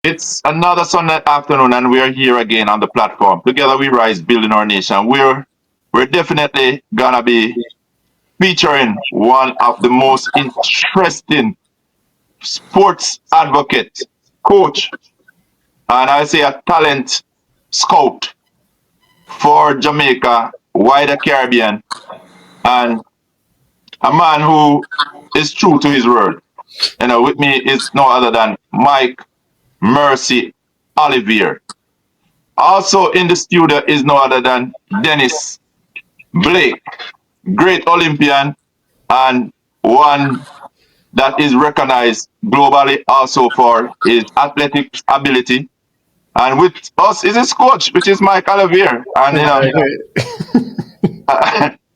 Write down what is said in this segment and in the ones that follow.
It's another Sunday afternoon, and we are here again on the platform. Together we rise, building our nation. We're definitely gonna be featuring one of the most interesting sports advocate, coach, and I say a talent scout for Jamaica, wider Caribbean, and a man who is true to his word. With me is no other than Mike Mercy Olivier. Also in the studio is no other than Dennis Blake, great Olympian and one that is recognized globally also for his athletic ability. And with us is his coach, which is Mike Olivier. And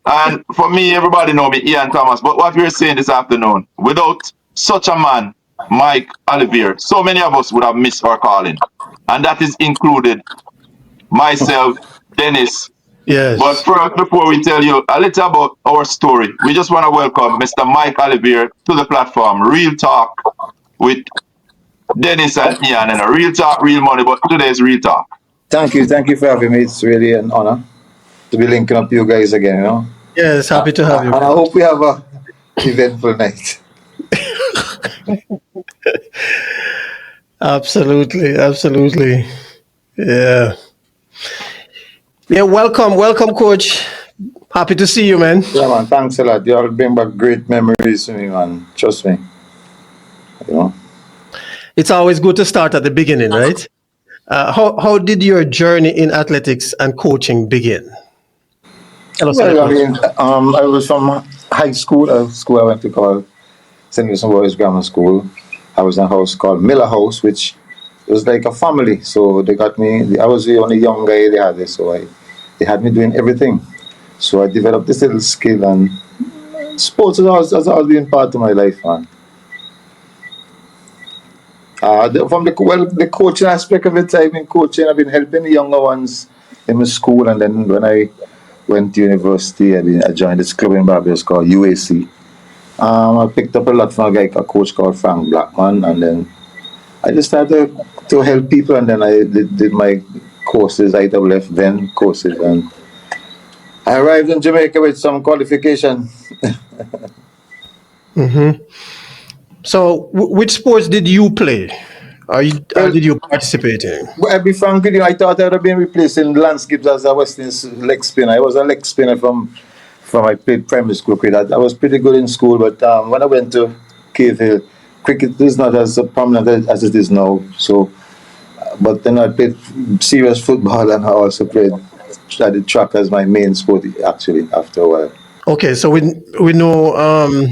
and for me, everybody know me, Ian Thomas. But what we're saying this afternoon, without such a man, Mike Olivier, so many of us would have missed our calling. And that is included myself, Dennis. But Yes. first, before we tell you a little about our story, we just want to welcome Mr. Mike Olivier to the platform. Real talk with Dennis and Ian, and a real talk, real money. But today's real talk. Thank you for having me. It's really an honor to be linking up you guys again, Yes. Happy to have you, And I man. hope we have a eventful night. Absolutely. Absolutely. Yeah. Yeah. Welcome, coach. Happy to see you, man. Yeah, man, thanks a lot. You all bring back great memories to me, man. Trust me. You know. It's always good to start at the beginning, right? How did your journey in athletics and coaching begin? Tell us a Well, I little. mean, I was from high school. School I went to called St. Vincent Boys Grammar School. I was in a house called Miller House, which was like a family. So they got me. I was the only young guy they had there, so they had me doing everything. So I developed this little skill, and sports has always been part of my life, man. From the coaching aspect of it, I've been coaching. I've been helping the younger ones in my school, and then when I went to university, I joined this club in Barbados called UAC. I picked up a lot from a coach called Frank Blackman, and then I just started to help people, and then I did my courses, IWF then courses, and I arrived in Jamaica with some qualification. So, which sports did you play? Or Well, did you participate in? I'll be frank with you, I thought I would have been replacing Lance Gibbs as a West Indies leg spinner. I was a leg spinner from I played primary school cricket. I was pretty good in school, but when I went to Cave Hill, cricket is not as prominent as it is now. So, but then I played serious football, and I also I did track as my main sport actually after a while. Okay, so we know.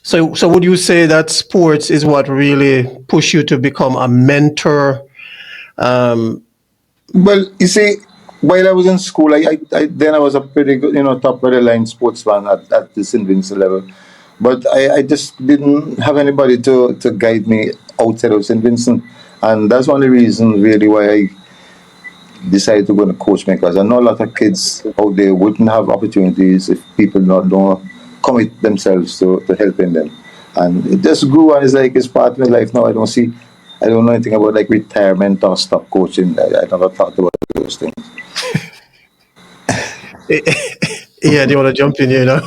So would you say that sports is what really push you to become a mentor? Um, Well, you see, while I was in school, I was a pretty good, top of the line sportsman at the St. Vincent level. But I just didn't have anybody to guide me outside of St. Vincent. And that's one of the reasons really why I decided to go into coach because I know a lot of kids out there wouldn't have opportunities if people don't commit themselves to helping them. And it just grew, and it's part of my life now. I don't know anything about like retirement or stop coaching. I never thought about those things. yeah, do you want to jump in here now?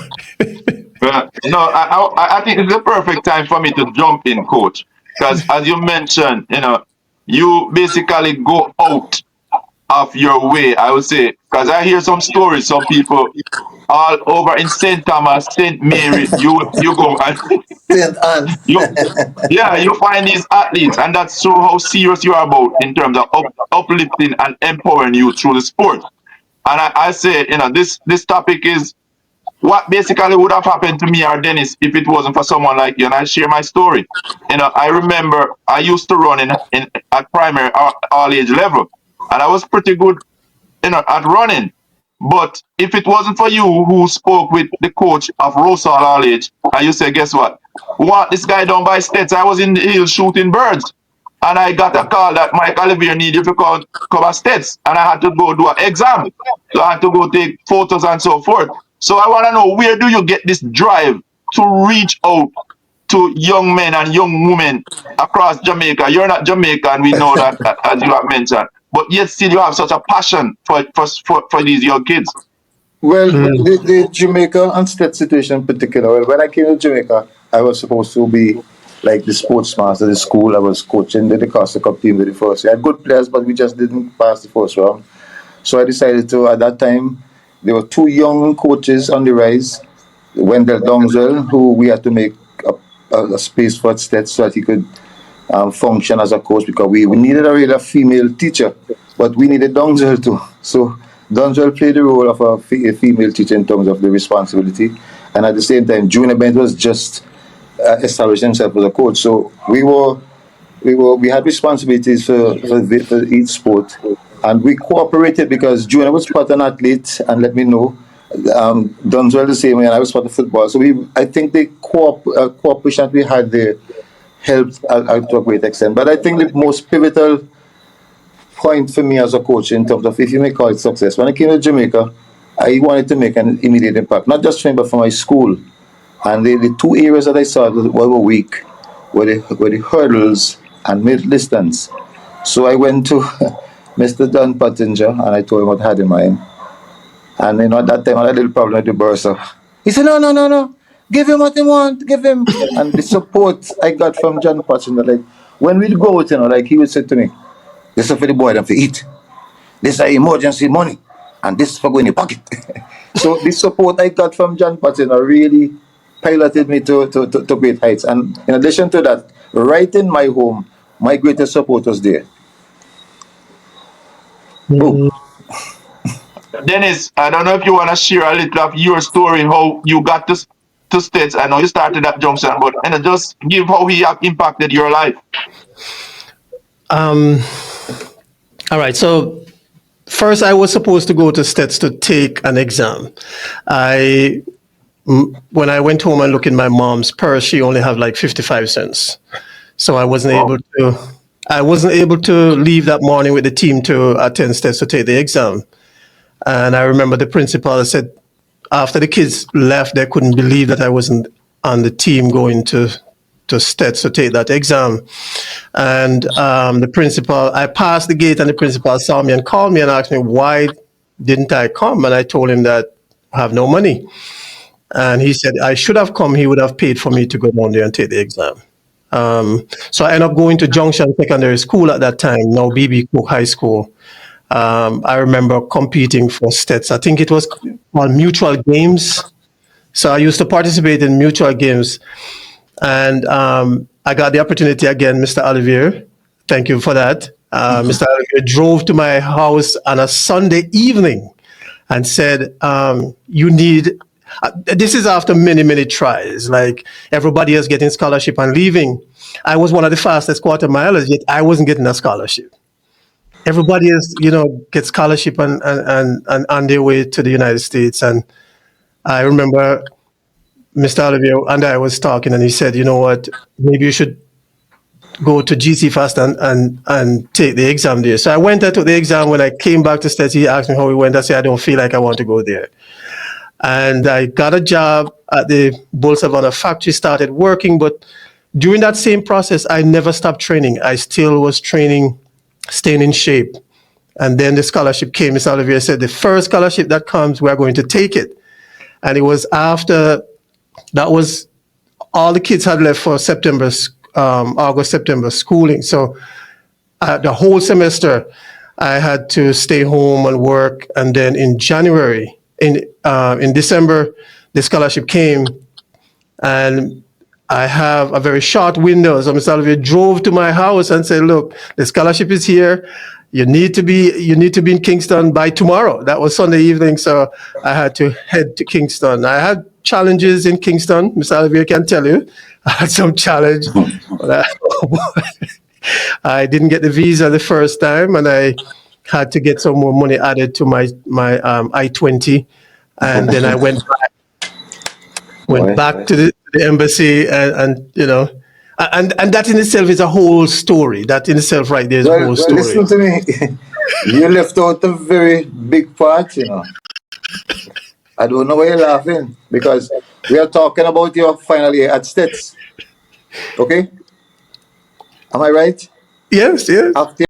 No, I think it's the perfect time for me to jump in, coach. Because as you mentioned, you basically go out of your way, I would say. Because I hear some stories, some people all over in St. Thomas, St. Mary, you go and St. Anne. you yeah, you find these athletes, and that's so how serious you are about in terms of uplifting and empowering you through the sport. And I say, this topic is what basically would have happened to me or Dennis if it wasn't for someone like you. And I share my story. I remember I used to run in at primary all age level, and I was pretty good, at running. But if it wasn't for you who spoke with the coach of Rosal all age, and you say, guess what? What this guy done by States? I was in the hills shooting birds. And I got a call that Mike Olivier needed to cover States. And I had to go do an exam. So I had to go take photos and so forth. So I want to know, where do you get this drive to reach out to young men and young women across Jamaica? You're not Jamaican, we know that, as you have mentioned, but yet still you have such a passion for these young kids. Well, the Jamaica and state situation in particular. Well, when I came to Jamaica, I was supposed to be like the sports master of the school. I was coaching the Costa Cup team with the first year. I had good players, but we just didn't pass the first round. So I decided to, at that time, there were two young coaches on the rise, Wendell Dongzell, who we had to make a space for at state so that he could function as a coach, because we needed a real female teacher, but we needed Dongzell too. So Donzel played the role of a female teacher in terms of the responsibility, and at the same time, Junior Bent was just established himself as a coach. So we had responsibilities for each sport, and we cooperated because Junior was part an athlete and let me know. Donzel the same way, and I was part of football. So I think the cooperation that we had there helped to a great extent. But I think the most pivotal point for me as a coach in terms of, if you may call it success, when I came to Jamaica, I wanted to make an immediate impact, not just for me, but for my school. And the two areas that I saw that were weak were the hurdles and mid distance. So I went to Mr. Don Pottinger and I told him what I had in mind. And at that time I had a little problem with the bursar. He said, no. Give him what he want, give him. And the support I got from John Pottinger, like when we'd go out, like he would say to me, this is for the boy them to eat. This is emergency money. And this is for going in your pocket. So the support I got from John Pottinger really piloted me to great heights. And in addition to that, right in my home, my greatest support was there. Boom. Dennis, I don't know if you want to share a little of your story, how you got to States. I know you started at Junction, but just give how he have impacted your life. All right. So first, I was supposed to go to States to take an exam. When I went home and looked in my mom's purse, she only had like 55 cents. So I wasn't able to leave that morning with the team to attend States to take the exam. And I remember the principal said, after the kids left, they couldn't believe that I wasn't on the team going to States to take that exam. And the principal, I passed the gate and the principal saw me and called me and asked me, why didn't I come? And I told him that I have no money. And he said, I should have come. He would have paid for me to go down there and take the exam. So I ended up going to Junction Secondary School at that time, now B.B. Cook High School. I remember competing for States. I think it was called Mutual Games. So I used to participate in Mutual Games. And I got the opportunity again, Mr. Olivier. Thank you for that. Mr. Olivier drove to my house on a Sunday evening and said, you need, this is after many, many tries, like everybody else getting scholarship and leaving. I was one of the fastest quarter milers, yet I wasn't getting a scholarship. Everybody else, gets scholarship and on their way to the United States. And I remember Mr. Olivier and I was talking, and he said, you know what, maybe you should go to GC Fast and take the exam there. So I went there, took the exam. When I came back to States, he asked me how it went. I said, I don't feel like I want to go there. And I got a job at the Bull Savannah factory, started working. But during that same process, I never stopped training. I still was training, staying in shape. And then the scholarship came. Mr. Olivier said, the first scholarship that comes, we're going to take it. And it was after, that was, all the kids had left for August, September schooling. So the whole semester, I had to stay home and work. And then in January, in December, the scholarship came, and I have a very short window. So Mr. Olivier drove to my house and said, look, the scholarship is here. You need to be in Kingston by tomorrow. That was Sunday evening, so I had to head to Kingston. I had challenges in Kingston. Mr. Olivier can tell you. I had some challenge. But I didn't get the visa the first time, and I had to get some more money added to my I-20. And then I went back to the embassy, and that in itself is a whole story. That in itself right there is a whole story. Listen to me. You left out a very big part, I don't know why you're laughing, because we are talking about your final year at States. Okay? Am I right? Yes, yes. After